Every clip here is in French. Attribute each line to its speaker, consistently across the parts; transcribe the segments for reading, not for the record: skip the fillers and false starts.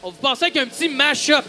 Speaker 1: On vous passait avec un petit mash-up.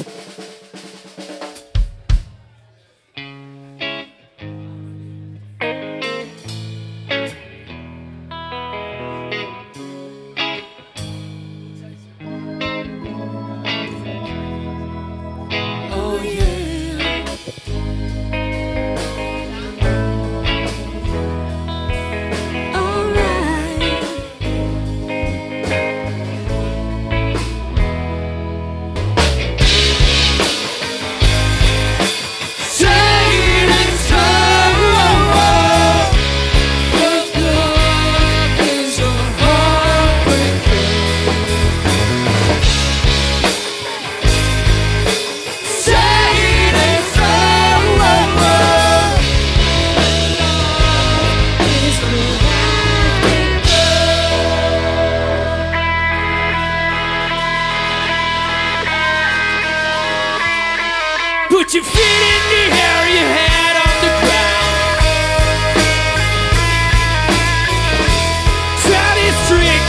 Speaker 1: Put your feet in the air, your head on the ground. Try this trick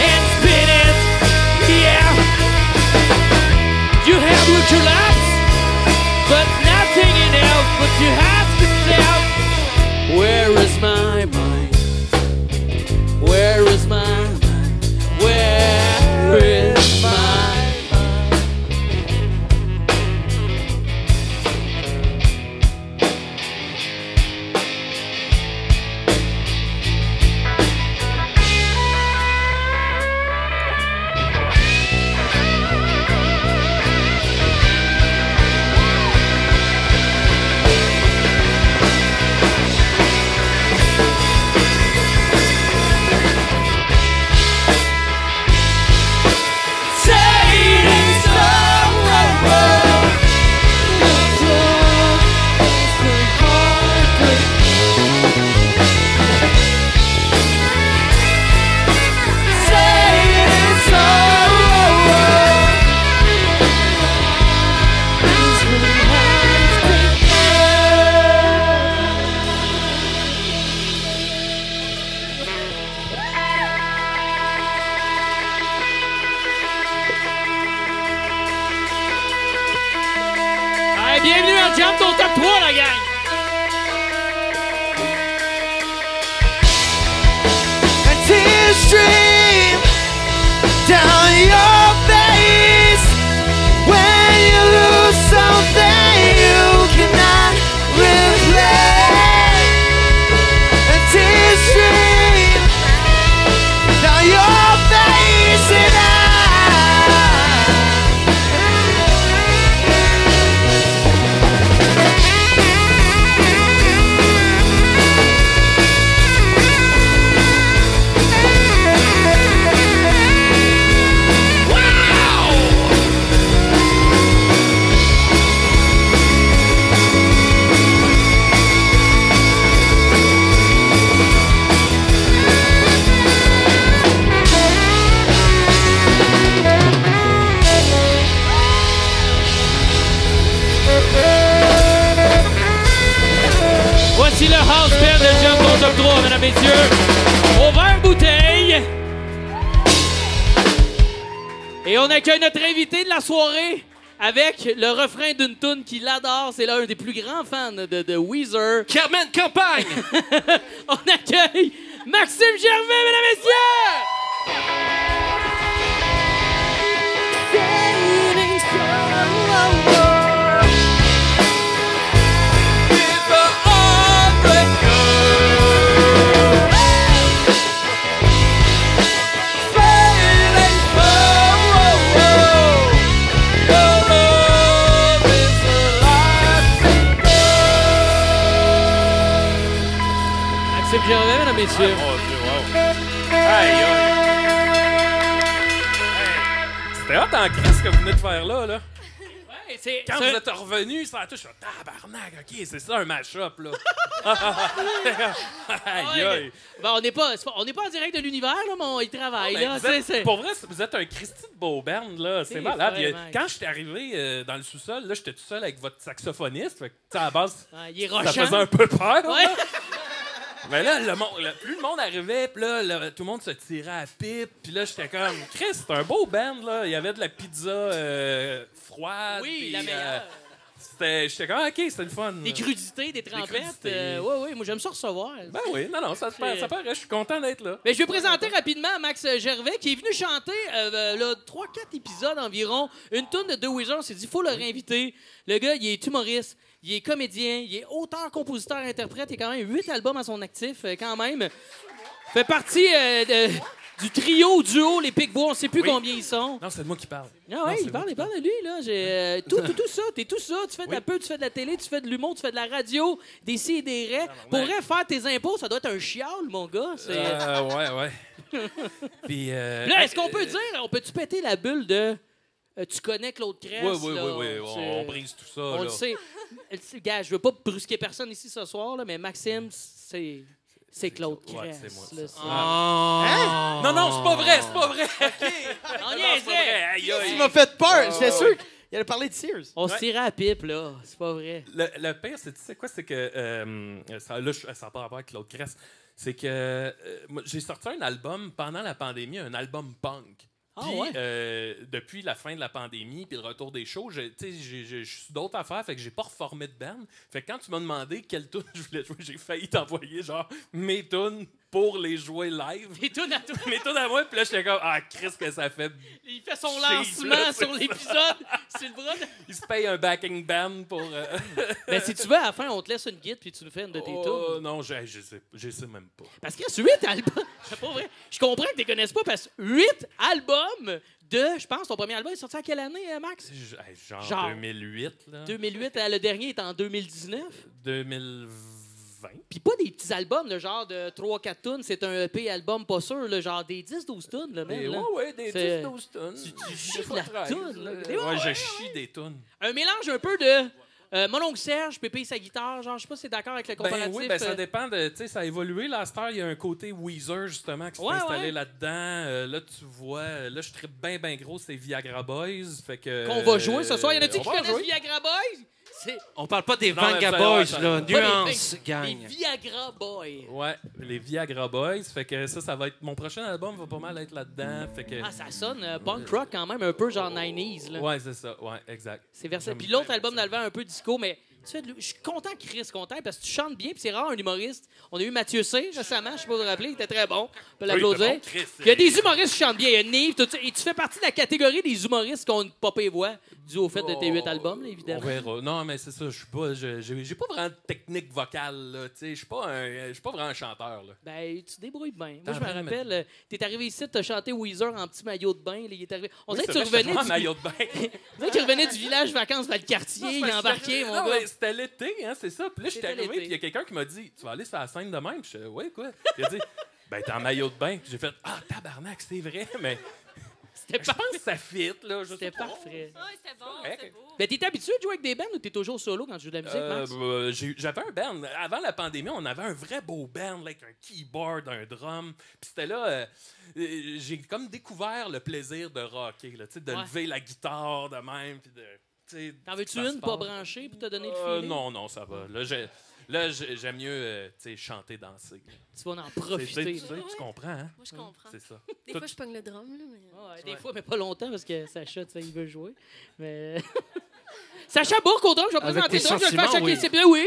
Speaker 1: and spin it, yeah. You have your collapse, but nothing else. But you have to tell, where is my mind? Where is my mind? Where is my mind? Bienvenue à Jam ton top 3, la gang!
Speaker 2: A tear stream down your face when you lose something you cannot replace. A tear stream down your face and
Speaker 1: Voici le house band de Jam ton top 3, mesdames et messieurs. Au verre bouteille. Et on accueille notre invité de la soirée avec le refrain d'une toune qu'il adore. C'est l'un des plus grands fans de Weezer.
Speaker 3: Carmen Campagne!
Speaker 1: On accueille Maxime Gervais, mesdames et messieurs. Maxime Gervais, mesdames et messieurs.
Speaker 3: Oh, Dieu, wow. Aïe, aïe. Hey, c'était hot en crise ce que vous venez de faire là.
Speaker 1: Ouais,
Speaker 3: Quand vous êtes revenu, ça a touché. Tabarnak, ok, c'est ça un mash-up là. Aïe, aïe.
Speaker 1: Bon, on n'est pas en direct de l'univers, là, mais on y travaille.
Speaker 3: Non,
Speaker 1: là,
Speaker 3: vous êtes-
Speaker 1: c'est...
Speaker 3: Pour vrai, vous êtes un Christy de beau band, là. C'est
Speaker 1: C'est
Speaker 3: malade.
Speaker 1: vraiment.
Speaker 3: Quand je suis arrivé dans le sous-sol, là, j'étais tout seul avec votre saxophoniste. Fait que, à la base,
Speaker 1: Ouais, il est
Speaker 3: ça
Speaker 1: rochant.
Speaker 3: faisait un peu peur.
Speaker 1: Ouais.
Speaker 3: là. Mais là, plus le monde arrivait, puis là, tout le monde se tirait à la pipe. Puis là, j'étais comme, Chris, c'est un beau band, là. Il y avait de la pizza froide.
Speaker 4: Oui,
Speaker 3: puis,
Speaker 4: la meilleure.
Speaker 3: J'étais comme, OK, c'était le fun.
Speaker 4: Des crudités, des trempettes.
Speaker 3: crudités.
Speaker 4: Oui, moi, j'aime ça recevoir.
Speaker 3: Ben oui, non, ça paraît. Je suis content d'être là.
Speaker 4: Mais je vais présenter rapidement Max Gervais, qui est venu chanter 3-4 épisodes environ. Une tourne de The Wizards. On s'est dit, il faut le réinviter. Le gars, il est humoriste, il est comédien, il est auteur, compositeur, interprète. Il a quand même 8 albums à son actif, quand même. Fait partie du trio, duo, les Pic-Bois. On ne sait plus combien ils sont.
Speaker 3: Non, c'est de moi qui parle.
Speaker 4: Ah oui, il parle de lui, là. Tout ça, t'es tout ça. Tu fais de la pub, tu fais de la télé, tu fais de l'humour, tu fais de la radio, des si et des raies. Pour vrai, faire tes impôts, ça doit être un chial, mon gars.
Speaker 3: Ouais. Puis,
Speaker 4: là, est-ce qu'on peut dire, on peut-tu péter la bulle de tu connais Claude Cress?
Speaker 3: Oui. On brise tout ça.
Speaker 4: On le sait. Gars, je veux pas brusquer personne ici ce soir, là, mais Maxime, c'est Claude Cress.
Speaker 3: C'est moi,
Speaker 4: là,
Speaker 3: ça.
Speaker 4: Hein?
Speaker 3: Non, c'est pas vrai.
Speaker 4: On y est,
Speaker 2: Tu m'as fait peur. J'étais sûr qu'il allait parler de Sears.
Speaker 4: on se tirait à la pipe, là. C'est pas vrai.
Speaker 3: Le pire, tu sais quoi, c'est que ça n'a pas rapport avec Claude Cress. C'est que moi, j'ai sorti un album pendant la pandémie, un album punk. Puis, depuis la fin de la pandémie puis le retour des shows, je suis d'autres affaires, fait que j'ai pas reformé de band. Fait que quand tu m'as demandé quelle tune je voulais jouer, j'ai failli t'envoyer genre mes tunes pour les jouer live.
Speaker 4: Et tout à tout.
Speaker 3: Mes tunes à moi, puis là j'étais comme Chris que ça fait.
Speaker 4: Il fait son
Speaker 3: Cheese,
Speaker 4: lancement
Speaker 3: là,
Speaker 4: sur l'épisode. C'est le bras de...
Speaker 3: Il se paye un backing band pour.
Speaker 4: Ben, si tu veux, à la fin, on te laisse une guide puis tu nous fais une de tes tunes.
Speaker 3: Non, je sais même pas.
Speaker 4: Parce qu'il y a 8 albums. C'est pas vrai. Je comprends que tu les connaisses pas parce que 8 albums de, je pense, ton premier album est sorti à quelle année, Max?
Speaker 3: Genre 2008, là.
Speaker 4: 2008, le dernier est en 2019.
Speaker 3: 2020.
Speaker 4: Puis pas des petits albums, le genre de 3-4 tunes, c'est un EP album pas sûr, le genre des 10-12 tunes, là, même.
Speaker 3: Ouais, des 10-12 tunes.
Speaker 4: Tu chies de la toune, là.
Speaker 3: Ouais, je chie des tunes.
Speaker 4: Un mélange un peu de mon oncle Serge, Pépé sa guitare, genre, je sais pas si t'es d'accord avec le comparatif.
Speaker 3: Oui, ça dépend de, tu sais, ça a évolué. Là, à cette heure, il y a un côté Weezer, justement, qui s'est installé là-dedans. Là, tu vois, là, je tripe bien gros, c'est Viagra Boys. Fait que.
Speaker 4: Qu'on va jouer ce soir. Y en a-tu qui
Speaker 3: on va
Speaker 4: connaissent
Speaker 3: jouer.
Speaker 4: Viagra Boys?
Speaker 5: On parle pas des
Speaker 3: Non, mais
Speaker 5: Vanga
Speaker 3: ça,
Speaker 5: Boys,
Speaker 3: ça-
Speaker 5: là.
Speaker 3: pas
Speaker 5: Nuance,
Speaker 4: Les
Speaker 5: gang.
Speaker 4: Viagra Boys.
Speaker 3: Ouais, les Viagra Boys. Fait que ça va être. Mon prochain album va pas mal être là-dedans. Fait que.
Speaker 4: Ah, ça sonne punk rock quand même, un peu genre 90s. Là.
Speaker 3: Ouais, c'est ça. Ouais, exact.
Speaker 4: C'est versatile.
Speaker 3: J'aime
Speaker 4: Puis l'autre
Speaker 3: bien
Speaker 4: album
Speaker 3: ça.
Speaker 4: d'Alvan, un peu disco, mais tu fais je suis content, Chris, content, parce que tu chantes bien, puis c'est rare un humoriste. On a eu Mathieu C récemment, je sais pas vous rappeler, il était très bon. On peut l'applaudir.
Speaker 3: Oui, il était bon, Chris,
Speaker 4: Puis il y a des humoristes qui chantent bien, il y a Nive, tout ça. Et tu fais partie de la catégorie des humoristes qui ont une popée voix, dû au fait de tes 8 albums, là,
Speaker 3: On
Speaker 4: évidemment.
Speaker 3: verra. Non, mais c'est ça. Je suis pas. J'ai pas vraiment de technique vocale, là. Tu sais, je suis pas vraiment un chanteur, là.
Speaker 4: Ben, tu te débrouilles bien. Moi,
Speaker 3: T'en
Speaker 4: je me
Speaker 3: fais,
Speaker 4: rappelle, t'es arrivé ici, t'as chanté Weezer en petit maillot de bain. Là, il est arrivé. On
Speaker 3: Oui,
Speaker 4: dirait que
Speaker 3: c'est
Speaker 4: tu
Speaker 3: vrai, j'étais
Speaker 4: revenais
Speaker 3: en maillot de bain.
Speaker 4: on dirait qu'il revenait du village vacances vers le quartier, il est embarqué, mon
Speaker 3: Non,
Speaker 4: gars.
Speaker 3: mais c'était l'été, hein, c'est ça. Puis là, j'étais
Speaker 4: C'était
Speaker 3: arrivé,
Speaker 4: l'été.
Speaker 3: puis il y a quelqu'un qui m'a dit Tu vas aller sur la scène de même Puis je dis Ouais, quoi Il a dit Ben, t'es en maillot de bain. Puis j'ai fait tabarnak, c'est vrai, mais.
Speaker 4: C'était
Speaker 3: Je pense que ça fit, là. Je sais
Speaker 4: C'était
Speaker 3: pas.
Speaker 4: parfait.
Speaker 6: Ouais, c'était bon,
Speaker 3: Correct.
Speaker 6: c'était beau.
Speaker 4: Mais t'es habitué de jouer avec des bands ou t'es toujours solo quand tu joues de la musique, Max?
Speaker 3: J'avais un band. Avant la pandémie, on avait un vrai beau band, là, avec un keyboard, un drum. Puis c'était là, j'ai comme découvert le plaisir de rocker, là, tu sais, de
Speaker 4: Ouais.
Speaker 3: lever la guitare de même. Puis de, tu sais,
Speaker 4: T'en veux-tu
Speaker 3: ça se
Speaker 4: une pas
Speaker 3: passe.
Speaker 4: branchée pour te donner le feeling?
Speaker 3: Non, ça va. Là, j'aime mieux tu sais, chanter, danser.
Speaker 4: Tu vas en
Speaker 3: Tu sais,
Speaker 4: profiter.
Speaker 3: tu
Speaker 4: là.
Speaker 3: comprends, hein?
Speaker 6: Moi, je comprends.
Speaker 3: C'est ça.
Speaker 6: Des fois, je pogne le drum, là, mais...
Speaker 4: Ouais, des fois, mais pas longtemps parce que Sacha, tu sais, il veut jouer. Mais. Sacha Bourque au drum, je vais
Speaker 5: Avec
Speaker 4: présenter
Speaker 5: tes
Speaker 4: le drum, je vais le faire
Speaker 5: sentiments,
Speaker 4: chaque
Speaker 5: oui.
Speaker 4: équipe. Oui.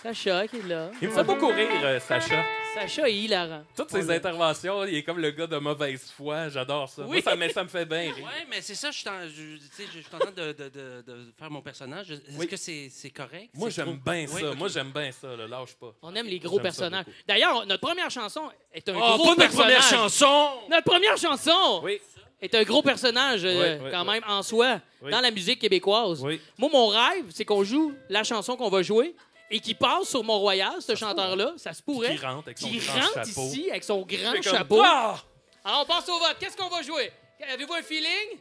Speaker 4: Sacha qui est là.
Speaker 3: Il me fait beaucoup rire, Sacha.
Speaker 4: Sacha est hilarant.
Speaker 3: Toutes ses interventions, il est comme le gars de mauvaise foi. J'adore ça.
Speaker 4: Oui.
Speaker 3: Moi, ça me fait bien rire.
Speaker 5: Ouais, mais c'est ça, je suis en train de faire mon personnage. Est-ce
Speaker 3: Oui.
Speaker 5: que c'est correct?
Speaker 3: Moi,
Speaker 5: C'est
Speaker 3: j'aime
Speaker 5: trop-
Speaker 3: bien
Speaker 5: Oui,
Speaker 3: ça.
Speaker 5: ok.
Speaker 3: Moi, j'aime bien ça. Là. Lâche pas.
Speaker 4: On aime les gros
Speaker 3: J'aime ça
Speaker 4: personnages.
Speaker 3: beaucoup.
Speaker 4: D'ailleurs, notre première chanson est un
Speaker 5: Oh,
Speaker 4: gros
Speaker 5: pas notre
Speaker 4: personnage.
Speaker 5: première chanson!
Speaker 4: Notre première chanson
Speaker 3: Oui.
Speaker 4: est un gros personnage,
Speaker 3: Oui,
Speaker 4: quand
Speaker 3: oui.
Speaker 4: même, en soi,
Speaker 3: Oui.
Speaker 4: dans la musique québécoise.
Speaker 3: Oui.
Speaker 4: Moi, mon rêve, c'est qu'on joue la chanson qu'on va jouer et qui passe sur Mont-Royal, ce chanteur-là. Ça se pourrait.
Speaker 3: Qui rentre avec son
Speaker 4: Qui
Speaker 3: grand
Speaker 4: rentre
Speaker 3: chapeau.
Speaker 4: ici avec son grand
Speaker 3: C'est comme,
Speaker 4: chapeau.
Speaker 3: Ah!
Speaker 4: Alors, on passe au vote. Qu'est-ce qu'on va jouer? Avez-vous un feeling?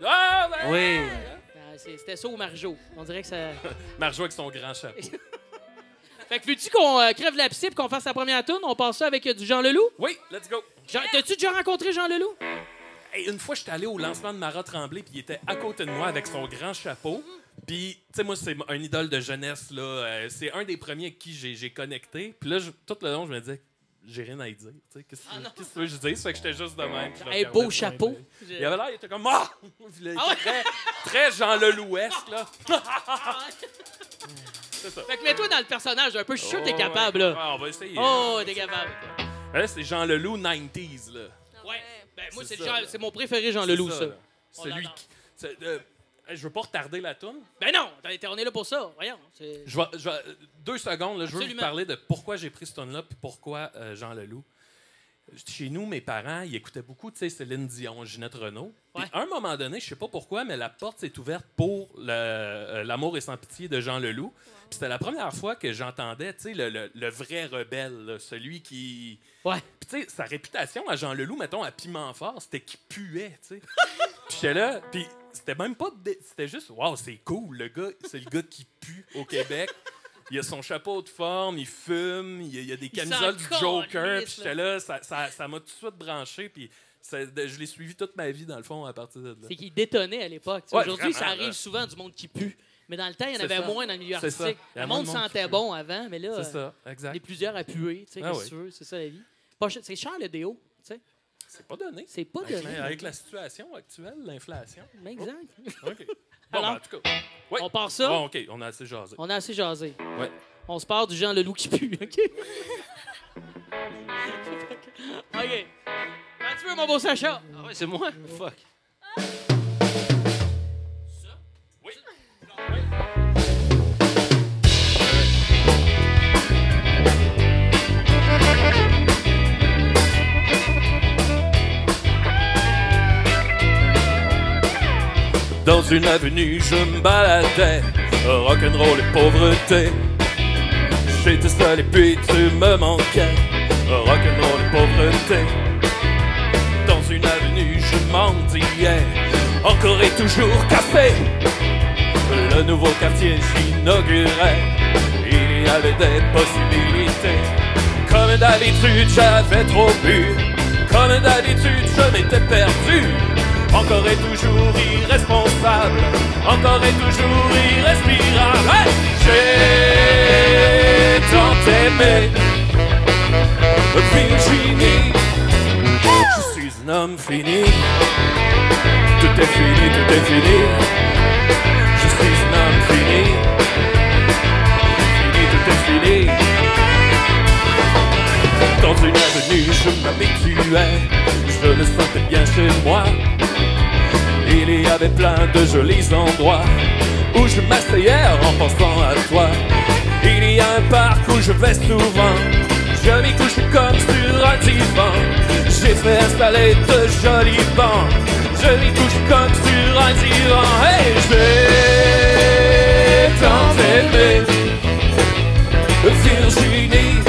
Speaker 3: Ah, ben!
Speaker 5: Oui.
Speaker 4: C'était ça ou Marjo. On dirait que ça...
Speaker 3: Marjo avec son grand chapeau.
Speaker 4: Fait que veux-tu qu'on crève la psy et qu'on fasse la première tourne? On passe ça avec du Jean Leloup?
Speaker 3: Oui, let's go.
Speaker 4: T'as-tu déjà rencontré Jean Leloup?
Speaker 3: Hey, une fois, j'étais allé au lancement de Marat Tremblay, puis il était à côté de moi avec son grand chapeau. Puis, tu sais, moi, c'est un idole de jeunesse, là. C'est un des premiers avec qui j'ai connecté. Puis là, tout le long, je me disais, j'ai rien à y dire. Qu'est-ce que tu veux que je dise? Fait que j'étais juste de même.
Speaker 4: Un beau chapeau.
Speaker 3: Il avait l'air, il était comme, ah! Il était très Jean Lelouesque, là. C'est ça.
Speaker 4: Fait que mets-toi dans le personnage un peu. Je suis sûr que t'es capable, là.
Speaker 3: Ah, on va essayer.
Speaker 4: Oh, t'es capable.
Speaker 3: Là, c'est Jean Leloup 90s, là.
Speaker 4: Ouais. Ben, moi,
Speaker 3: C'est
Speaker 4: c'est mon préféré, Jean Leloup, ça.
Speaker 3: là. Celui qui... je veux pas retarder la toune.
Speaker 4: Ben non, on est là pour ça. Voyons.
Speaker 3: Je vais 2 secondes, là, je veux vous
Speaker 4: Absolument.
Speaker 3: parler de pourquoi j'ai pris ce tune-là puis pourquoi Jean Leloup. Chez nous, mes parents, ils écoutaient beaucoup, tu sais, Céline Dion, Ginette Renault. Puis
Speaker 4: Ouais.
Speaker 3: à un moment donné, je sais pas pourquoi, mais la porte s'est ouverte pour L'amour est sans pitié de Jean Leloup. Puis c'était la première fois que j'entendais, tu sais, le vrai rebelle, là, celui qui...
Speaker 4: Ouais.
Speaker 3: Puis tu sais, sa réputation à Jean Leloup, mettons, à Piment Fort, c'était qu'il puait, tu sais. Puis j'étais là, puis c'était même pas... C'était juste, waouh, c'est cool, le gars, c'est le gars qui pue au Québec. Il a son chapeau de forme, il fume, il y a des camisoles du Joker. Puis j'étais là, ça m'a tout de suite branché. Puis je l'ai suivi toute ma vie, dans le fond, à partir de là.
Speaker 4: C'est qu'il détonnait à l'époque.
Speaker 3: Ouais,
Speaker 4: Aujourd'hui, ça
Speaker 3: vraiment,
Speaker 4: arrive souvent du monde qui pue. Mais dans le temps, il y en
Speaker 3: C'est
Speaker 4: avait
Speaker 3: ça.
Speaker 4: moins dans le milieu
Speaker 3: C'est ça.
Speaker 4: artistique.
Speaker 3: Il y a
Speaker 4: Le
Speaker 3: moins
Speaker 4: monde
Speaker 3: de monde qui
Speaker 4: sentait
Speaker 3: pue.
Speaker 4: bon avant, mais là,
Speaker 3: C'est ça, exact.
Speaker 4: les plusieurs à puer. Tu sais,
Speaker 3: Ah
Speaker 4: qu'est-ce que
Speaker 3: oui.
Speaker 4: tu veux? C'est ça la vie. Pas cher- C'est cher le déo. Tu sais.
Speaker 3: C'est pas donné.
Speaker 4: C'est pas donné.
Speaker 3: Avec la situation actuelle, l'inflation.
Speaker 4: Exact.
Speaker 3: OK. Bon,
Speaker 4: Alors,
Speaker 3: ben, en tout cas. Ouais.
Speaker 4: On part ça.
Speaker 3: Bon, OK, on a assez jasé.
Speaker 4: On a assez jasé.
Speaker 3: Ouais.
Speaker 4: On se part du Jean Leloup qui pue, OK? OK. Quand tu veux, mon beau Sacha.
Speaker 5: Ah ouais, c'est moi? Fuck.
Speaker 3: Oui. Dans une avenue, je me baladais, rock'n'roll et pauvreté. J'étais seul et puis tu me manquais, rock'n'roll et pauvreté. Dans une avenue, je mendiais, encore et toujours café. Le nouveau quartier s'inaugurait, il y avait des possibilités. Comme d'habitude, j'avais trop bu, comme d'habitude, je m'étais perdu. Encore et toujours irresponsable, encore et toujours irrespirable. Hey! J'ai tant aimé Virginie, je suis un homme fini. Tout est fini, tout est fini. Je suis un homme fini. Fini, tout est fini. Dans une avenue, je m'habituais, je me sentais bien chez moi. Il y avait plein de jolis endroits où je m'asseyais en pensant à toi. Il y a un parc où je vais souvent, je m'y couche comme sur un divan. J'ai fait installer de jolis bancs, je m'y couche comme sur un divan. Hey, j'ai tant aimé Virginie,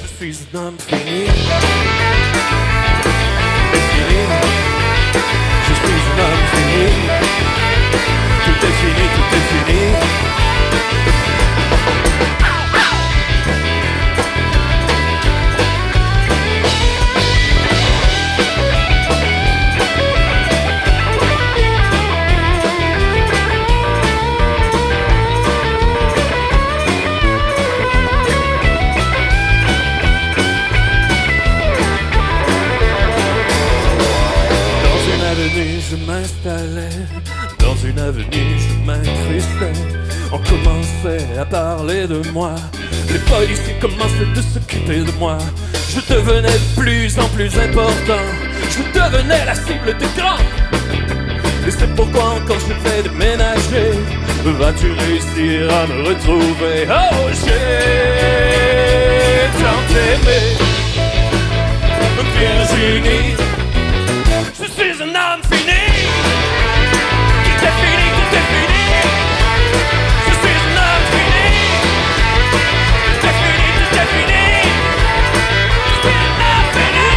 Speaker 3: je suis un homme fini. Je suis un homme fini. Tout est fini, tout est fini. Je m'installais dans une avenue, je m'incrustais. On commençait à parler de moi. Les policiers commençaient de s'occuper de moi. Je devenais de plus en plus important. Je devenais la cible des grands. Et c'est pourquoi quand je vais déménager, vas-tu réussir à me retrouver? Oh, j'ai tant aimé Virginie. Je suis un homme fini. Tout est fini, tout est fini. Je suis un homme fini. Tout est fini, tout est fini. Je suis un homme fini.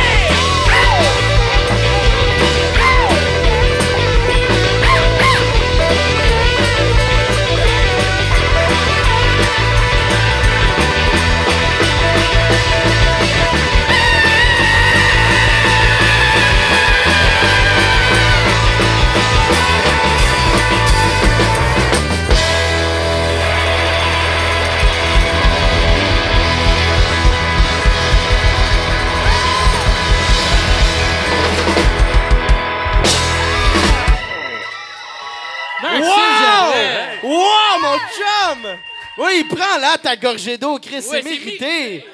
Speaker 2: Wow, mon chum! Oui, prends là ta gorgée d'eau, Chris,
Speaker 4: Ouais,
Speaker 2: c'est mérité.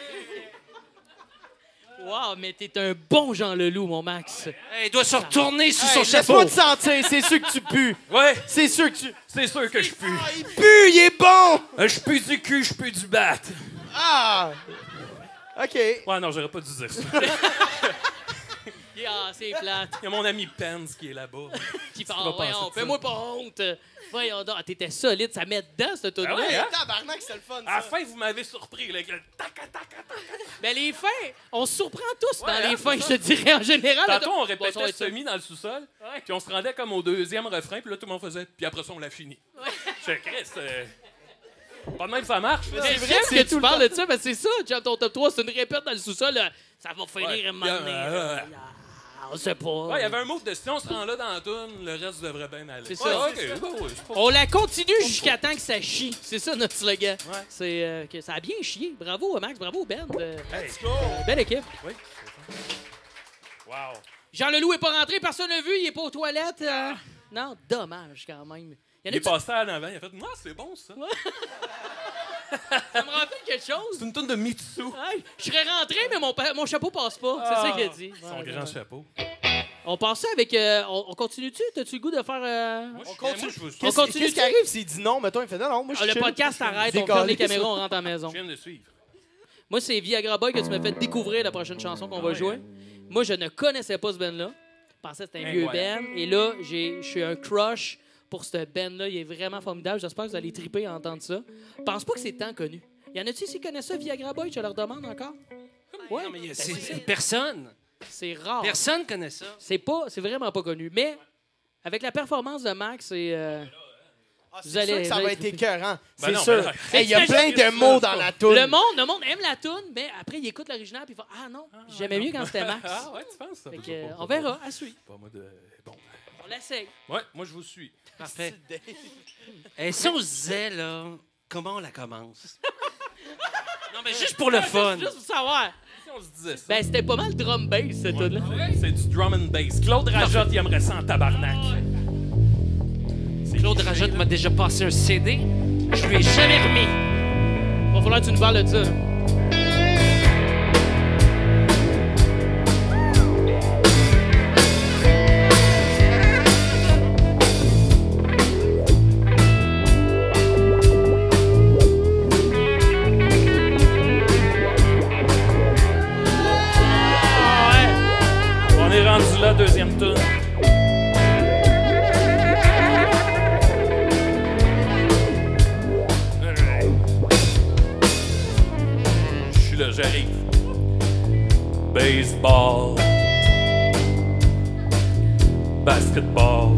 Speaker 4: Wow, mais t'es un bon Jean Leloup, mon Max.
Speaker 5: Hey, il doit se retourner sur son
Speaker 2: Hey,
Speaker 5: chapeau.
Speaker 2: laisse-moi te sentir, c'est sûr que tu pues.
Speaker 3: Ouais,
Speaker 2: C'est sûr que tu...
Speaker 3: c'est sûr que je pue.
Speaker 2: Ah, il pue, il est bon!
Speaker 3: Je pue du cul, je pue du bat.
Speaker 2: Ah! OK.
Speaker 3: Ouais, non, j'aurais pas dû dire ça.
Speaker 4: Ah, c'est plate.
Speaker 3: Il y a mon ami Pence qui est là-bas.
Speaker 4: Qui fait,
Speaker 3: va penser
Speaker 4: voyons,
Speaker 3: de ça.
Speaker 4: fais-moi pas honte. Voyons donc, t'étais solide, ça met dedans, ce tout-là.
Speaker 3: Ah ouais, hein?
Speaker 2: Tabarnak, c'est le fun,
Speaker 3: À la
Speaker 2: ça.
Speaker 3: fin, vous m'avez surpris, là.
Speaker 4: Ben, les fins, on se surprend tous
Speaker 3: Ouais,
Speaker 4: dans
Speaker 3: hein,
Speaker 4: les fins,
Speaker 3: c'est
Speaker 4: je
Speaker 3: ça.
Speaker 4: te dirais, en général.
Speaker 3: Tantôt, on
Speaker 4: Bon,
Speaker 3: répétait
Speaker 4: ça va être ça.
Speaker 3: semi dans le sous-sol, puis on se rendait comme au deuxième refrain, puis là, tout le monde faisait, puis après ça, on l'a fini. Je fais, Chris, pas de même, ça marche. là.
Speaker 4: C'est vrai que tu parles de ça, mais c'est ça, Jam, ton top 3, c'est une répète dans le sous-sol, là. Ça va finir
Speaker 3: Ouais.
Speaker 4: à un moment donné. On sait pas.
Speaker 3: Ouais, il y avait un mot de si on se rend là dans la toune, le reste devrait bien aller.
Speaker 4: C'est
Speaker 3: Ouais,
Speaker 4: ça.
Speaker 3: ok, ouais, c'est pas...
Speaker 4: On la continue jusqu'à temps que ça chie. C'est ça notre slogan.
Speaker 3: Ouais.
Speaker 4: C'est que ça a bien chié. Bravo Max, bravo Ben.
Speaker 3: Hey,
Speaker 4: Belle équipe.
Speaker 3: oui. Wow.
Speaker 4: Jean Leloup est pas rentré, personne n'a vu, il est pas aux toilettes. Non, dommage quand même. Il y en
Speaker 3: Il est
Speaker 4: a
Speaker 3: passé en avant, il a fait, moi, c'est bon, ça.
Speaker 4: ça me rappelle quelque chose.
Speaker 3: C'est une toune de Mitsu.
Speaker 4: Hey, je serais rentré, mais mon chapeau passe pas. C'est ça qu'il a dit.
Speaker 3: Son
Speaker 4: Ouais,
Speaker 3: grand
Speaker 4: ouais.
Speaker 3: chapeau.
Speaker 4: On passe ça avec. On continue-tu? T'as-tu le goût de faire.
Speaker 3: Moi,
Speaker 2: On continue.
Speaker 3: je veux-
Speaker 4: On continue.
Speaker 2: Qu'est-ce qui arrive s'il dit non? Mettons, il fait non, moi, je suis
Speaker 4: Le
Speaker 2: chill.
Speaker 4: podcast s'arrête, on
Speaker 2: Décoller,
Speaker 4: ferme les
Speaker 2: ça.
Speaker 4: caméras, on rentre à la maison.
Speaker 3: Je viens de suivre.
Speaker 4: Moi, c'est Viagra Boy que tu m'as fait découvrir la prochaine chanson qu'on va jouer. Moi, je ne connaissais pas ce band-là. Je pensais que c'était un vieux
Speaker 3: Incroyable.
Speaker 4: band. Et là, je suis un crush pour ce band-là. Il est vraiment formidable. J'espère que vous allez triper à entendre ça. Je pense pas que c'est tant connu. Y en a-tu qui connaissent ça, Viagra Boy? Je leur demande encore. Ouais,
Speaker 5: Non, mais c'est personne.
Speaker 4: c'est rare.
Speaker 5: Personne connaît ça.
Speaker 4: C'est vraiment pas connu. Mais avec la performance de Max, c'est...
Speaker 2: Ah,
Speaker 4: Vous
Speaker 2: c'est
Speaker 4: allez-
Speaker 2: sûr que ça
Speaker 4: vous
Speaker 2: va
Speaker 4: allez
Speaker 2: être
Speaker 4: triper.
Speaker 2: écœurant.
Speaker 3: Ben
Speaker 2: C'est
Speaker 3: non,
Speaker 2: sûr.
Speaker 3: ben non.
Speaker 2: Hey, il y a plein
Speaker 3: Imagine
Speaker 2: de
Speaker 3: ça,
Speaker 2: mots
Speaker 3: ça.
Speaker 2: dans la toune.
Speaker 4: le monde aime la toune, mais après, il écoute l'original puis il fait « Ah non, j'aimais mieux quand c'était Max.
Speaker 3: Ah ouais, tu penses ça?
Speaker 4: Fait que, on verra, à suivre.
Speaker 3: Pas moi de... Bon.
Speaker 4: On l'essaye.
Speaker 3: Ouais, moi, je vous suis.
Speaker 5: Parfait. Et si on se disait, là, comment on la commence? Non, mais juste pour le fun.
Speaker 4: Juste pour savoir.
Speaker 3: Si on se disait ça.
Speaker 4: Ben, c'était pas mal drum bass, cette tune là.
Speaker 3: C'est du drum and bass. Claude Rajotte, il aimerait ça en tabarnak.
Speaker 5: Claude Rajotte m'a déjà passé un CD. Je lui ai jamais remis.
Speaker 4: Va falloir que tu nous parles de ça.
Speaker 3: On est rendu là, deuxième tour. Je suis là, j'arrive. Baseball. Basketball.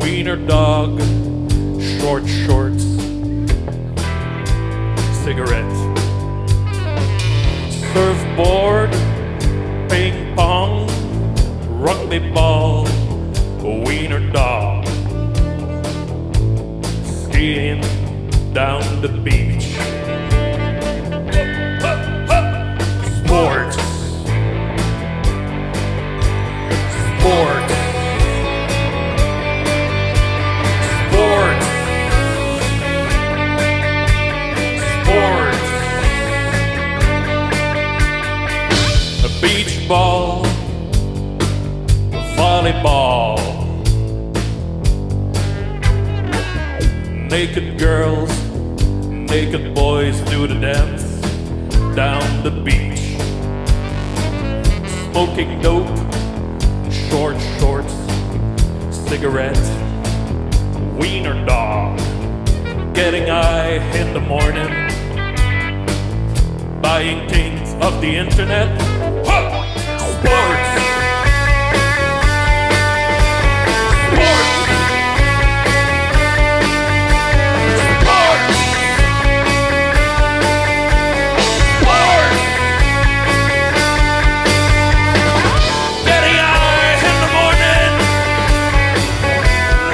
Speaker 3: Wiener dog. Short shorts. Cigarette. Surfboard, ping pong, rugby ball, wiener dog, skiing down the beach. Sports, sports, sports, sports. A beach ball, a volleyball, naked girls, naked boys do the dance down the beach, smoking dope, short shorts, cigarette, wiener dog, getting high in the morning, buying kings of the internet. Sports. Sports. Sports. Sports. Getting high in the morning,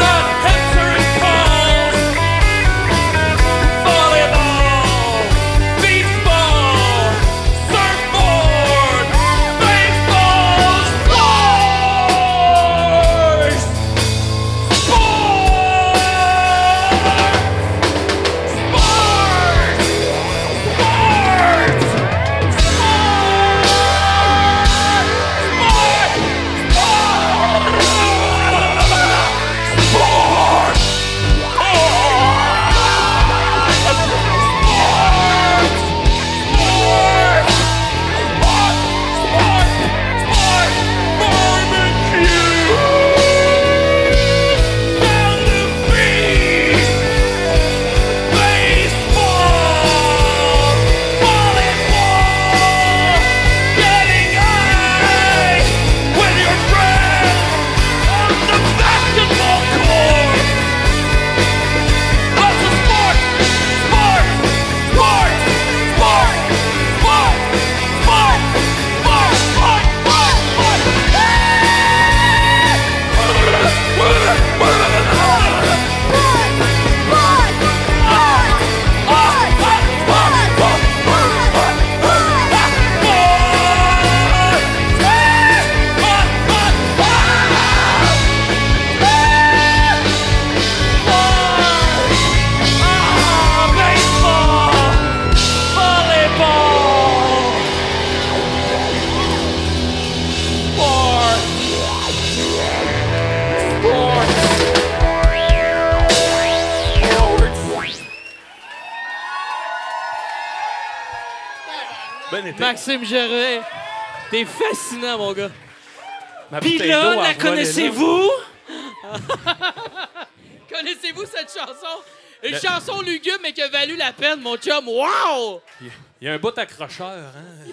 Speaker 3: not answering calls. Volleyball, beach ball, surfboard, baseball, bien été.
Speaker 4: Maxime Gervais, t'es fascinant, mon gars.
Speaker 3: Ma
Speaker 5: Puis
Speaker 3: bouteille
Speaker 5: là,
Speaker 3: d'eau,
Speaker 5: la
Speaker 3: elle volait là.
Speaker 5: connaissez-vous?
Speaker 4: Connaissez-vous cette chanson? Une chanson lugubre, mais qui a valu la peine, mon chum. Wow!
Speaker 3: Il y a un bout accrocheur, hein?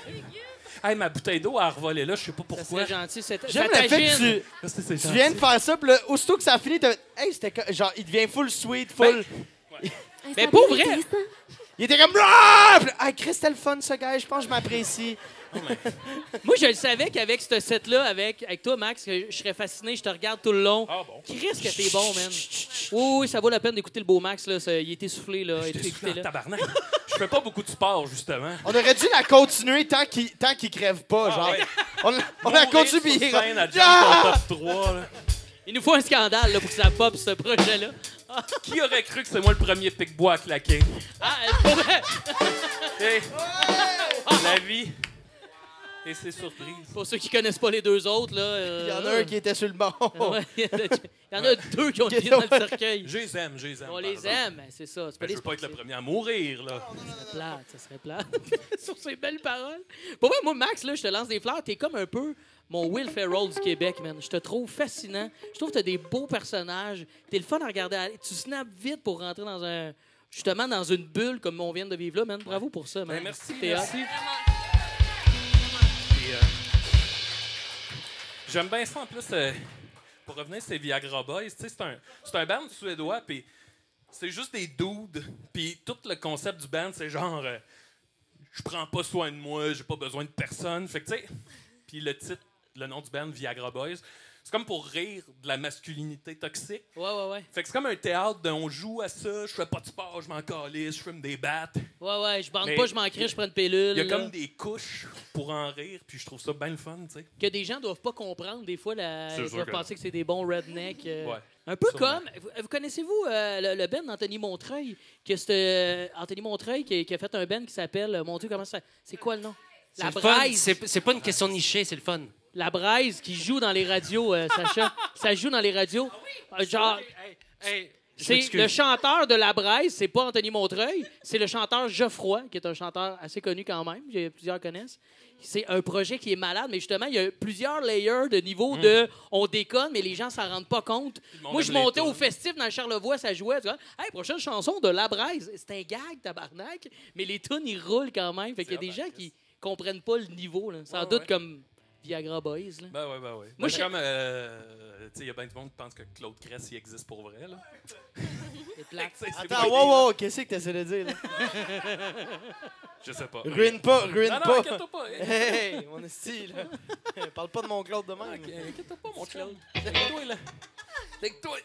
Speaker 3: Hey, ma bouteille d'eau a revolé là, je sais pas
Speaker 4: Ça
Speaker 3: pourquoi.
Speaker 4: serait gentil.
Speaker 2: J'aime le fait que tu viens de faire ça, puis là, aussitôt que ça a fini, t'as hey, c'était genre, il devient full sweet, full...
Speaker 4: Mais pour vrai,
Speaker 2: Il était comme... Ah! Puis là, hey, Chris, c'était le fun, ce gars, je pense que je m'apprécie.
Speaker 4: moi, je le savais qu'avec ce set-là, avec toi, Max, que je serais fasciné, je te regarde tout le long.
Speaker 3: Ah bon?
Speaker 4: Chris, que t'es bon, man. Oui, ça vaut la peine d'écouter le beau Max, là. Il est essoufflé, là.
Speaker 3: J'étais soufflé en
Speaker 4: Écoutez-le.
Speaker 3: tabarnak. Je fais pas beaucoup de sport, justement.
Speaker 2: On aurait dû la continuer tant qu'il crève pas, genre.
Speaker 3: ouais.
Speaker 2: On la
Speaker 3: Mourir
Speaker 2: continue,
Speaker 3: sur
Speaker 2: puis il
Speaker 3: scène à
Speaker 2: Ah!
Speaker 3: Jam ton top 3, là.
Speaker 4: Il nous faut un scandale, là, pour que ça pop, ce projet-là.
Speaker 3: Qui aurait cru que c'est moi le premier pic-bois à claquer?
Speaker 4: Ah, pour vrai.
Speaker 3: Hey, la vie et ses surprises.
Speaker 4: Pour ceux qui connaissent pas les deux autres, là.
Speaker 2: Il y en a un qui était sur le banc.
Speaker 4: Ouais, il y en a deux qui ont le pied dans le cercueil.
Speaker 3: Je les aime, je les aime.
Speaker 4: On
Speaker 3: par
Speaker 4: les
Speaker 3: exemple.
Speaker 4: aime, c'est ça. C'est
Speaker 3: Ben, je veux pas être le premier à mourir, là.
Speaker 4: Ça serait plate. Sur ces belles paroles. Pour vrai, moi, Max, là, je te lance des fleurs. T'es comme un peu mon Will Ferrell du Québec, man. Je te trouve fascinant. Je trouve que t'as des beaux personnages. T'es le fun à regarder. Tu snaps vite pour rentrer dans un... Justement, dans une bulle comme on vient de vivre là, man. Bravo pour ça, man.
Speaker 3: Ben, merci,
Speaker 4: T'es hot.
Speaker 3: merci. Et, j'aime bien ça, en plus, pour revenir sur les Viagra Boys, tu sais, c'est un band suédois, puis c'est juste des dudes, puis tout le concept du band, c'est genre, je prends pas soin de moi, j'ai pas besoin de personne, fait que, tu sais, puis le titre, le nom du band, Viagra Boys, c'est comme pour rire de la masculinité toxique.
Speaker 4: Ouais.
Speaker 3: Fait que c'est comme un théâtre de on joue à ça, je fais pas de sport, je m'en calisse, je fume des battes.
Speaker 4: Ouais, je bande
Speaker 3: Mais
Speaker 4: pas, je m'en crie, je prends une pilule.
Speaker 3: Il y a
Speaker 4: là.
Speaker 3: comme des couches pour en rire, puis je trouve ça bien le fun, tu sais.
Speaker 4: Que des gens doivent pas comprendre. Des fois,
Speaker 3: C'est
Speaker 4: ils
Speaker 3: sûr
Speaker 4: doivent
Speaker 3: que
Speaker 4: penser que c'est des bons rednecks.
Speaker 3: Ouais,
Speaker 4: Un peu
Speaker 3: sûrement.
Speaker 4: comme... Vous connaissez-vous le band d'Anthony Montreuil? Anthony Montreuil qui a fait un band qui s'appelle... Mon Dieu, comment ça... C'est quoi le nom? La
Speaker 5: C'est le fun.
Speaker 4: Braise.
Speaker 5: C'est pas une question nichée, c'est le fun.
Speaker 4: La Braise qui joue dans les radios, Sacha. Ça joue dans les radios. Genre...
Speaker 5: Je
Speaker 4: C'est
Speaker 5: m'excuse.
Speaker 4: le chanteur de La Braise, c'est pas Anthony Montreuil, c'est le chanteur Geoffroy, qui est un chanteur assez connu quand même, plusieurs connaissent. C'est un projet qui est malade, mais justement, il y a plusieurs layers de niveau de on déconne, mais les gens s'en rendent pas compte.
Speaker 3: monde
Speaker 4: Moi, je
Speaker 3: aime les
Speaker 4: montais au
Speaker 3: tunes.
Speaker 4: festif dans le Charlevoix, ça jouait. Tu vois, hey, prochaine chanson de La Braise. C'est un gag, tabarnak, mais les tunes, ils roulent quand même. Fait qu'il y a des gens qui comprennent pas le niveau, là. Sans doute comme Viagra Boys. Là.
Speaker 3: Ben ouais.
Speaker 4: Moi,
Speaker 3: Moi,
Speaker 4: je-
Speaker 3: comme, tu sais, il y a bien du monde qui pense que Claude Cress, il existe pour vrai, là.
Speaker 4: C'est plate.
Speaker 3: C'est
Speaker 2: Attends,
Speaker 3: pas
Speaker 2: wow, qu'est-ce que t'essaies de dire, là?
Speaker 3: Je sais pas.
Speaker 2: Ruine pas.
Speaker 3: Non, inquiète-toi pas.
Speaker 2: Hey, mon esti, là. Parle pas de mon Claude de même.
Speaker 3: Inquiète-toi pas, mon chum. C'est avec toi, là. C'est avec toi.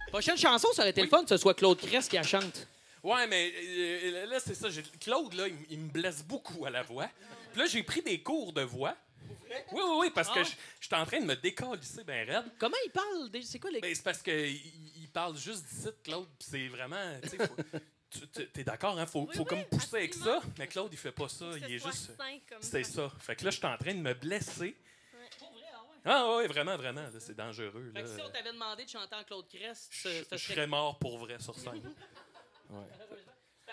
Speaker 4: Prochaine chanson, ça aurait été le fun que ce soit Claude Cress qui la chante.
Speaker 3: Ouais, mais là, c'est ça. Claude, là, il me blesse beaucoup à la voix. Puis là, j'ai pris des cours de voix. Oui, parce que j'étais en train de me décalisser bien raide.
Speaker 4: Comment il parle? C'est quoi les...
Speaker 3: Ben, c'est parce qu'il parle juste d'ici, Claude. Puis c'est vraiment. Tu sais, t'es d'accord, hein? Faut comme pousser avec ça. Mais Claude, il fait pas ça. Il est juste. C'est ça. Fait que là, j'étais en train de me blesser. Ah, ouais, vraiment. Là, c'est dangereux.
Speaker 4: Fait
Speaker 3: Là.
Speaker 4: que si on t'avait demandé de chanter en Claude Cress,
Speaker 3: Je serais mort pour vrai sur scène.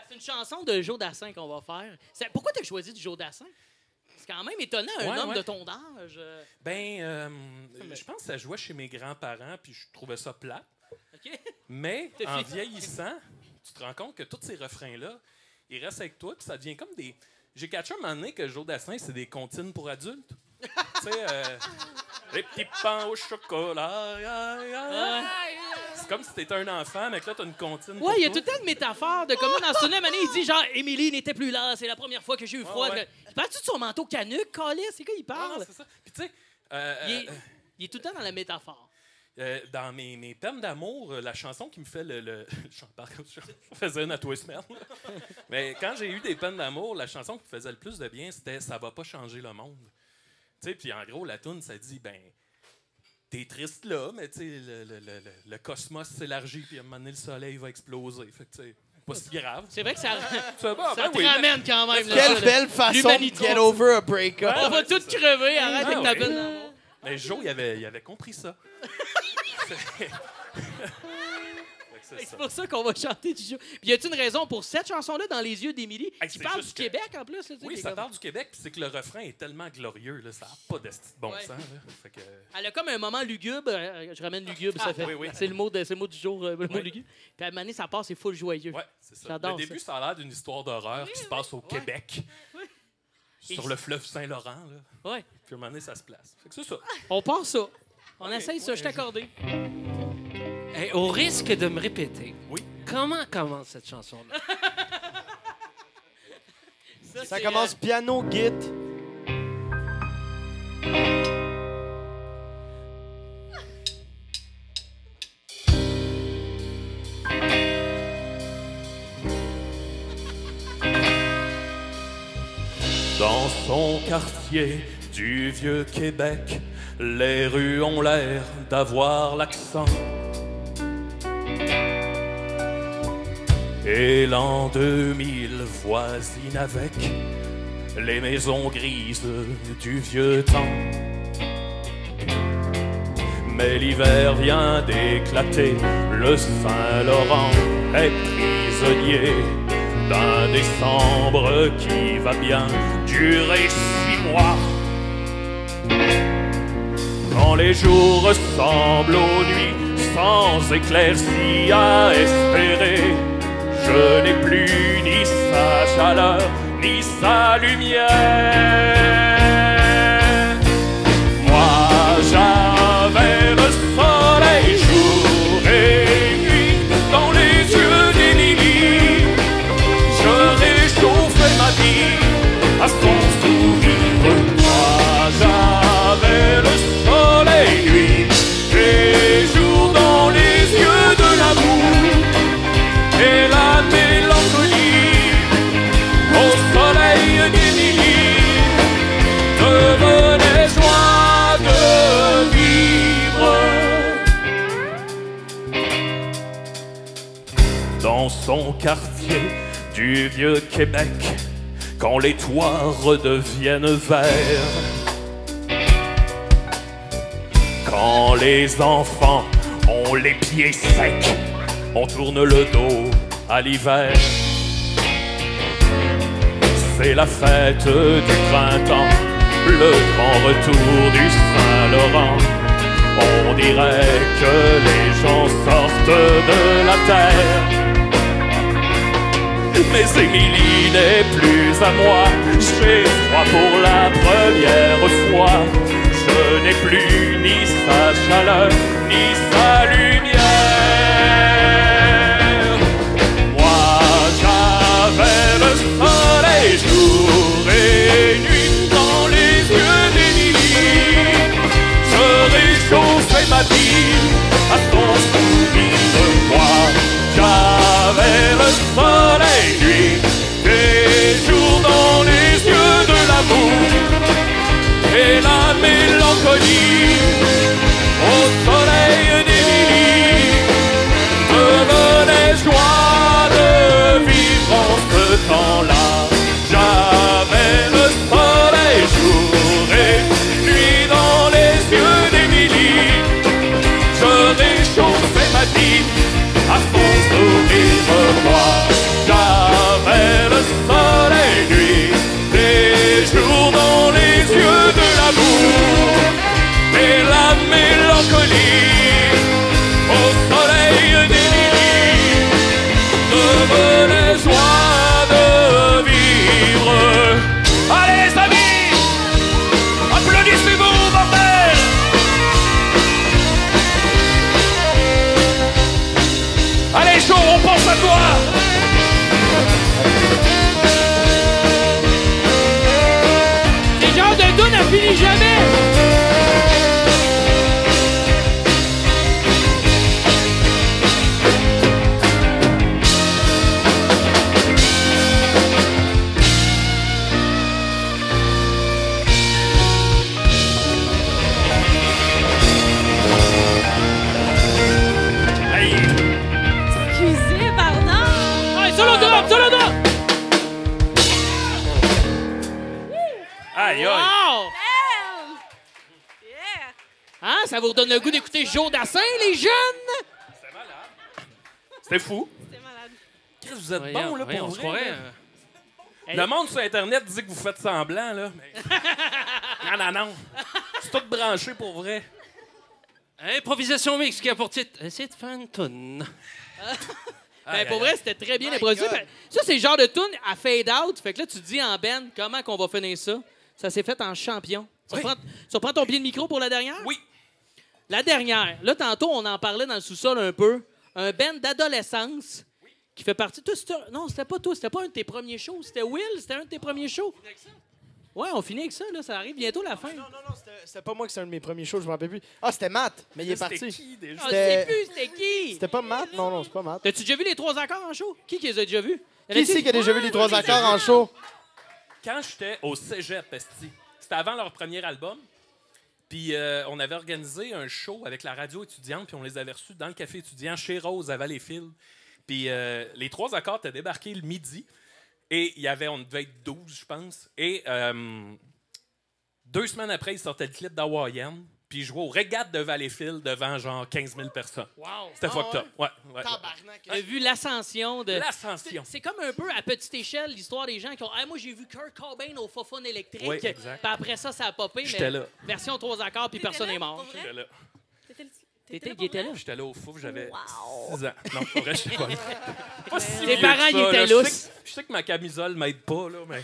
Speaker 4: C'est une chanson de Joe Dassin qu'on va faire. Pourquoi t'as choisi du Joe Dassin? C'est quand même étonnant, un homme de ton âge.
Speaker 3: Je pense que ça jouait chez mes grands-parents, puis je trouvais ça plate.
Speaker 4: OK?
Speaker 3: Mais
Speaker 4: T'as
Speaker 3: en
Speaker 4: fait-
Speaker 3: vieillissant, tu te rends compte que tous ces refrains-là, ils restent avec toi, puis ça devient comme des... J'ai catché un moment donné que Joe Dassin, c'est des comptines pour adultes. Tu sais, les petits pains au chocolat. C'est comme si t'étais un enfant, mais que là, t'as une comptine pour
Speaker 4: Ouais, il y a
Speaker 3: toi.
Speaker 4: tout le temps de métaphores de comment dans ce tunnel, il dit genre, Émilie n'était plus là, c'est la première fois que j'ai eu froid.
Speaker 3: ouais.
Speaker 4: Il parle-tu de son manteau canuc, Calis? C'est quoi il
Speaker 3: Ah,
Speaker 4: parle?
Speaker 3: c'est ça. Puis tu sais,
Speaker 4: Il est tout le temps dans la métaphore.
Speaker 3: dans mes peines d'amour, la chanson qui me fait je faisais une à tous les semaines. Mais quand j'ai eu des peines d'amour, la chanson qui me faisait le plus de bien, c'était « Ça va pas changer le monde ». Tu sais, puis en gros, la toune, ça dit, ben, t'es triste là, mais tu sais, le cosmos s'élargit, puis à un moment donné, le soleil va exploser. Fait que tu sais, pas si grave.
Speaker 4: C'est vrai que ça,
Speaker 3: Ça va,
Speaker 4: ça
Speaker 3: ben
Speaker 4: te
Speaker 3: oui,
Speaker 4: ramène quand même. là,
Speaker 2: Quelle
Speaker 4: ça,
Speaker 2: belle façon de
Speaker 4: l'humanité.
Speaker 2: get over a breakup.
Speaker 4: On va tous crever, arrête avec ta
Speaker 3: ouais.
Speaker 4: peine d'amour.
Speaker 3: Mais Joe, il avait compris ça.
Speaker 4: C'est pour ça qu'on va chanter du jour. Puis y a-t-il une raison pour cette chanson-là, Dans les yeux d'Émilie? Tu parles du Québec, en plus? Là,
Speaker 3: oui, ça parle du Québec, puis c'est que le refrain est tellement glorieux, là, ça n'a pas de bon sens. Là. Fait que...
Speaker 4: Elle a comme un moment lugubre. Je ramène lugubre, ça fait.
Speaker 3: Oui.
Speaker 4: C'est le mot du jour, le mot lugubre. Puis à un moment donné, ça passe, c'est full joyeux.
Speaker 3: Oui, c'est ça.
Speaker 4: J'adore
Speaker 3: Au début, ça a l'air d'une histoire d'horreur qui se passe au Québec.
Speaker 4: Oui.
Speaker 3: Sur le fleuve Saint-Laurent. Là.
Speaker 4: Ouais.
Speaker 3: Puis à un moment donné, ça se place. Fait que c'est ça.
Speaker 4: On passe ça. On essaye ça, je t'ai accordé.
Speaker 5: Hey, au risque de me répéter,
Speaker 3: oui.
Speaker 5: Comment commence cette chanson-là?
Speaker 2: Ça commence piano, git.
Speaker 3: Dans son quartier du vieux Québec, les rues ont l'air d'avoir l'accent. Et l'an 2000 voisine avec les maisons grises du vieux temps. Mais l'hiver vient d'éclater, le Saint-Laurent est prisonnier d'un décembre qui va bien durer 6 mois. Quand les jours ressemblent aux nuits sans éclaircies à espérer, je n'ai plus ni sa chaleur, ni sa lumière. Moi, j'avais le soleil jour et nuit dans les yeux d'Émilie. Je réchauffais ma vie à son sourire. Moi, j'avais le soleil nuit et jour dans les yeux de l'amour. Et la mélancolie au soleil d'Émilie devenait joie de vivre. Dans son quartier du vieux Québec, quand les toits redeviennent verts, quand les enfants ont les pieds secs, on tourne le dos à l'hiver. C'est la fête du printemps, le grand retour du Saint-Laurent. On dirait que les gens sortent de la terre. Mais Émilie n'est plus à moi, j'ai froid pour la première fois. Je n'ai plus ni sa chaleur, ni sa lumière. J'avais le soleil jour et nuit dans les yeux d'Émilie. Je réchauffais ma vie à son sourire. Moi, j'avais le soleil nuit et jour dans les yeux de l'amour. Et la mélancolie au soleil d'Émilie devenait joie de vivre en ce temps-là. J'avais le soleil jour et nuit dans les yeux d'Émilie. Je réchauffais ma vie à son sourire. Moi, j'avais le soleil nuit et jour dans les yeux de l'amour. Et la mélancolie au soleil d'Émilie devenait joie de vivre. Allez les amis, applaudissez-vous, bordel! Allez chaud, on pense à toi!
Speaker 4: C'est genre de donne, elle finit jamais!
Speaker 6: Excusez, pardon.
Speaker 4: Allez, solo drop, solo drop!
Speaker 3: Aïe, aïe!
Speaker 4: Wow!
Speaker 6: Damn! Yeah!
Speaker 4: Hein, ça vous redonne le goût d'écouter Joe Dassin, les jeunes?
Speaker 3: C'est malade. C'était fou.
Speaker 6: C'était malade.
Speaker 3: Chris, vous êtes bons, là, pour
Speaker 5: on se
Speaker 3: vrai,
Speaker 5: croirait.
Speaker 3: là. Le monde sur Internet dit que vous faites semblant, là. Mais... non. C'est tout branché pour vrai.
Speaker 5: Improvisation mix qui a pour titre Essaye de faire une toune.
Speaker 4: Pour vrai, c'était très bien
Speaker 2: My
Speaker 4: improvisé.
Speaker 2: God.
Speaker 4: Ça, c'est le genre de tune à fade out. Fait que là, tu te dis en band, comment qu'on va finir ça? Ça s'est fait en champion. Tu reprends ton pied de micro pour la dernière?
Speaker 3: Oui.
Speaker 4: La dernière. Là, tantôt, on en parlait dans le sous-sol un peu. Un band d'adolescence qui fait partie... Toi, non, c'était pas toi. C'était pas un de tes premiers shows. C'était Will. C'était un de tes premiers shows. Ouais, on finit avec ça. Là. Ça arrive bientôt la fin.
Speaker 2: Non, c'était pas moi qui c'était un de mes premiers shows, je me rappelle plus. Ah, c'était Matt, mais il est
Speaker 3: C'était
Speaker 2: parti.
Speaker 3: qui, déjà?
Speaker 4: Ah, je sais plus, c'était qui?
Speaker 2: C'était pas Matt? Non, c'est pas Matt.
Speaker 4: T'as-tu déjà vu les 3 accords en show? Qui les a déjà vus?
Speaker 2: Qui c'est qui a déjà vu les 3 accords en show?
Speaker 3: Quand j'étais au cégep, esti, c'était avant leur premier album. Puis on avait organisé un show avec la radio étudiante, puis on les avait reçus dans le café étudiant chez Rose à Valleyfield. Puis les 3 accords étaient débarqués le midi. Et il y avait, on devait être 12, je pense. Et 2 semaines après, ils sortaient le clip d'Hawaiian. Puis ils jouaient au Regatta de Valleyfield devant genre 15 000 personnes.
Speaker 4: Wow!
Speaker 3: C'était fucked up. Ouais.
Speaker 2: Tabarnak.
Speaker 4: T'as vu l'ascension de...
Speaker 3: L'ascension.
Speaker 4: C'est comme un peu à petite échelle l'histoire des gens qui ont « moi, j'ai vu Kurt Cobain au Fofone électrique.
Speaker 3: Oui, exact.
Speaker 4: Puis après ça, ça a popé.
Speaker 3: J'étais
Speaker 4: mais
Speaker 3: là.
Speaker 4: Version 3 accords, puis personne n'est mort.
Speaker 3: J'étais là.
Speaker 4: Il était là.
Speaker 3: J'étais là au fou, j'avais 6 ans. Non, pour vrai, j'étais pas là. Pas si
Speaker 4: Tes
Speaker 3: vieux
Speaker 4: parents,
Speaker 3: que
Speaker 4: ils
Speaker 3: ça,
Speaker 4: étaient
Speaker 3: là. Je
Speaker 4: lousses.
Speaker 3: sais je sais que ma camisole m'aide pas, là, mais...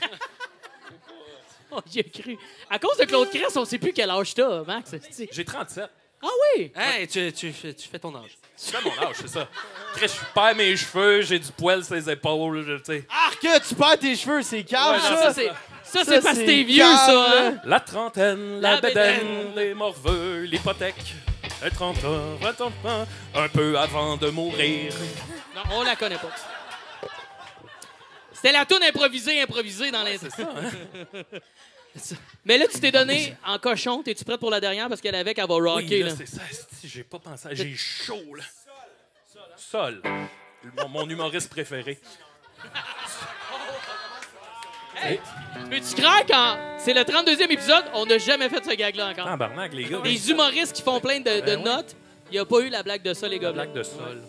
Speaker 4: Oh, j'y ai cru. À cause de Claude Cress, on sait plus quel âge t'as, Max.
Speaker 3: J'ai 37.
Speaker 4: Ah oui?
Speaker 5: Hey, tu fais ton âge.
Speaker 3: C'est mon âge, c'est ça. Chris, je perds mes cheveux, j'ai du poil sur les épaules, tu sais.
Speaker 2: Que tu perds tes cheveux, c'est calme,
Speaker 4: Ah,
Speaker 2: ça.
Speaker 4: ça, c'est parce que t'es vieux,
Speaker 2: calme,
Speaker 4: ça. Hein?
Speaker 3: La trentaine, la
Speaker 4: La
Speaker 3: bédaine, les morveux, l'hypothèque. 30 ans, 20 ans, un peu avant de mourir.
Speaker 4: Non, on la connaît pas. C'était la toune improvisée dans les... Mais là, tu t'es donné en cochon. T'es-tu prête pour la dernière? Parce qu'elle avec, elle va rocker.
Speaker 3: Oui, là,
Speaker 4: là.
Speaker 3: c'est ça. esti, j'ai pas pensé. J'ai chaud, là. Sol. Mon humoriste préféré.
Speaker 4: Hey, peux-tu croire quand c'est le 32e épisode, on n'a jamais fait ce gag-là encore?
Speaker 3: Tabarnak, les gars.
Speaker 4: Les humoristes qui font plein de notes, il n'y a pas eu la blague de ça, les gars.
Speaker 3: Blague de sol.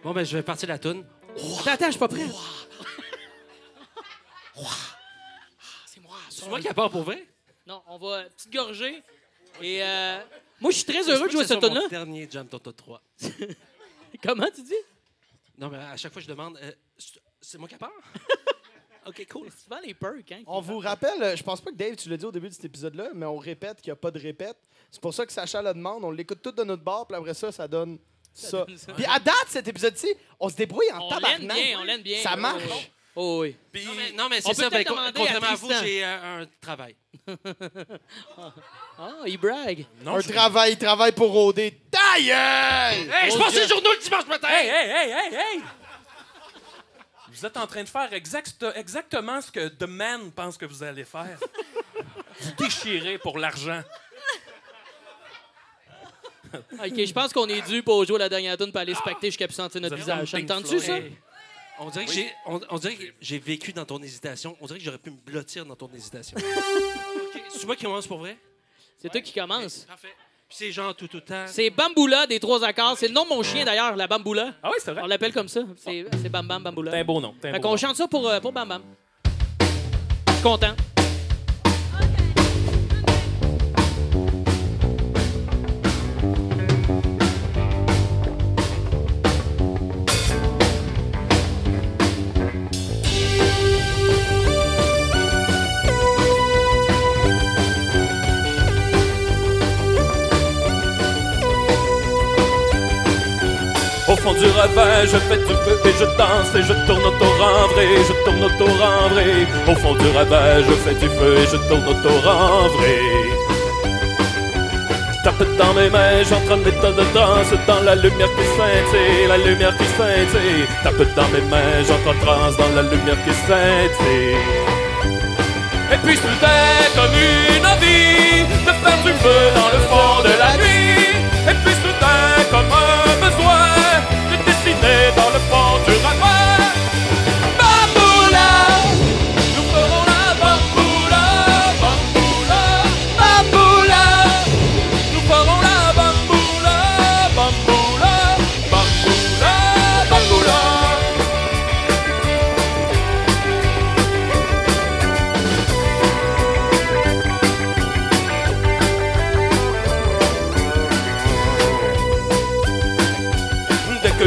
Speaker 5: Bon, ben, je vais partir la toune.
Speaker 4: Attends, je suis pas prêt.
Speaker 5: C'est moi qui a peur pour vrai?
Speaker 4: Non, on va petite gorgée. Et moi, je suis très heureux de jouer cette
Speaker 5: toune
Speaker 4: tune-là.
Speaker 5: mon dernier Jam Toto 3.
Speaker 4: Comment tu dis?
Speaker 5: Non, mais à chaque fois, je demande c'est moi qui a peur? OK, cool.
Speaker 4: C'est souvent les perks, hein?
Speaker 2: On vous rappelle, je pense pas que Dave, tu l'as dit au début de cet épisode-là, mais on répète qu'il n'y a pas de répète. C'est pour ça que Sacha la demande. On l'écoute tout de notre bar, puis après ça, ça donne ça.
Speaker 4: donne ça.
Speaker 2: Puis à date, cet épisode-ci, on se débrouille en
Speaker 4: On
Speaker 2: tabarnak.
Speaker 4: l'aime bien.
Speaker 2: Ça marche.
Speaker 4: Oh, oui.
Speaker 3: Puis,
Speaker 5: Non, mais
Speaker 4: On
Speaker 5: c'est
Speaker 4: peut
Speaker 5: ça. Ben,
Speaker 4: peut-être demander
Speaker 5: contrairement
Speaker 4: à
Speaker 5: à vous,
Speaker 4: Tristan.
Speaker 5: j'ai un travail.
Speaker 4: Ah, il brague.
Speaker 3: non,
Speaker 2: Il travaille pour rôder. Ta gueule!
Speaker 5: Hey, je passe les journaux le dimanche matin!
Speaker 3: Hey! Vous êtes en train de faire exactement ce que The Man pense que vous allez faire. Vous déchirez pour l'argent.
Speaker 4: OK, je pense qu'on est dû pour jouer la dernière tune pour aller specter jusqu'à plus sentir notre
Speaker 3: Vous avez
Speaker 4: visage. Ça me
Speaker 3: Pink
Speaker 4: tente-tu, ça?
Speaker 3: Floyd.
Speaker 5: On dirait que on dirait que j'ai vécu dans ton hésitation. On dirait que j'aurais pu me blottir dans ton hésitation. OK, c'est moi qui commence pour vrai?
Speaker 4: C'est toi qui commence.
Speaker 5: Parfait. Puis c'est genre tout le temps.
Speaker 4: C'est Bamboula des 3 accords. C'est le nom de mon chien, d'ailleurs, la Bamboula.
Speaker 3: Ah oui, c'est vrai.
Speaker 4: On l'appelle comme ça. C'est Bam Bam Bamboula.
Speaker 3: C'est un beau nom.
Speaker 4: Fait qu'on chante ça pour Bam Bam. Je suis content.
Speaker 3: Au fond du ravin, je fais du feu et je danse et je tourne autour en vrai, je tourne autour en vrai. Au fond du ravin, je fais du feu et je tourne autour en vrai. Je tape dans mes mains, j'entre en état de danse dans la lumière qui scintille, la lumière qui scintille. Tape dans mes mains, j'entre en transe dans la lumière qui scintille. Et puis soudain, comme une envie de faire du feu dans le fond de la nuit. Et puis soudain, comme un besoin de dessiner dans le fond du ravin. Bamboula, nous ferons la bamboula, bamboula, bamboula. Nous ferons la bamboula, bamboula, bamboula,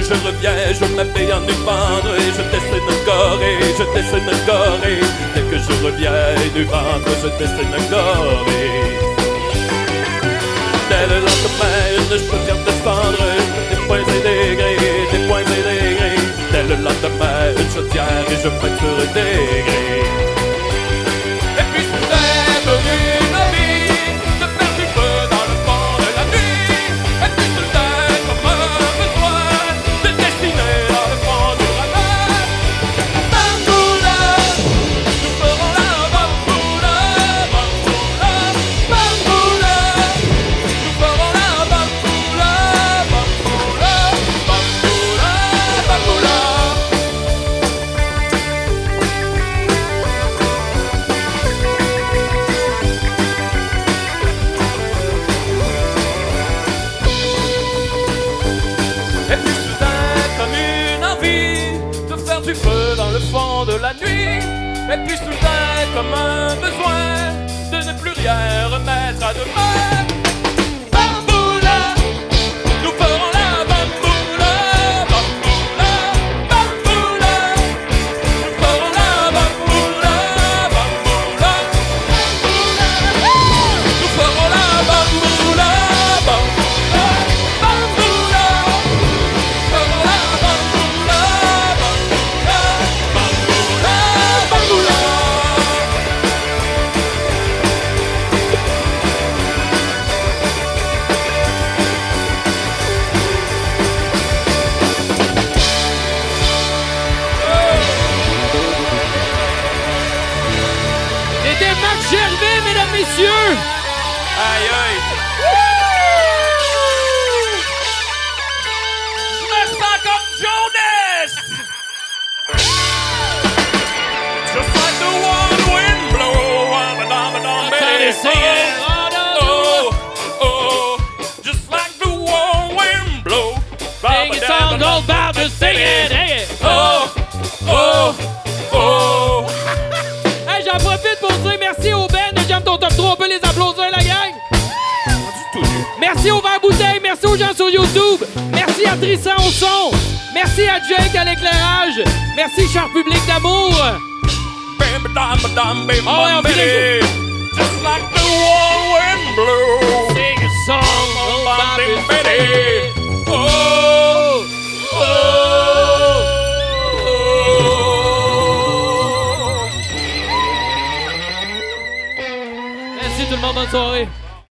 Speaker 3: je reviens, je m'habille en nu ventre et je dessine un corps et je dessine un corps et dès que je reviens nu ventre, je dessine un corps et dès le lendemain, une chaudière de cendre, des points et des grilles, des points et des grilles. Dès le lendemain, une chaudière et je peinture des grilles. Et puis c'est devenu ma vie de faire du feu dans le fond de la nuit. Et puis soudain, comme un besoin de dessiner dans le fond du ravin. Bamboula, nous ferons la bamboula, bamboula, bamboula. Nous ferons la bamboula, bamboula, bamboula, bamboula. Et puis soudain, comme une envie de faire du feu dans le fond de la nuit. Et puis soudain, comme un besoin de ne plus rien remettre à demain. Bamboula, nous ferons la bamboula, bamboula, bamboula. Nous ferons la bamboula, bamboula, bamboula. Nous ferons la bamboula, bamboula, bamboula.
Speaker 4: C'était Max Gervais, mesdames, messieurs!
Speaker 3: Aïe aïe! Je me sens comme Jonas! Just like the warm wind blow,
Speaker 4: Attendez, singing.
Speaker 3: oh, oh, just like the warm wind blow.
Speaker 4: Sing a song all about the singing. Hey,
Speaker 3: Oh, oh, oh.
Speaker 4: hey, j'en profite pour dire merci au Ben de Jam Ton Top 3. On peut les applaudir, la gang? Merci aux Verts Bouteilles. Merci aux gens sur YouTube. Merci à Tristan au son. Merci à Jake à l'éclairage. Merci, cher public d'amour. Oh, et on finit.
Speaker 3: Just like the warm wind blow.
Speaker 4: Sing a song all about the singing.
Speaker 3: Oh,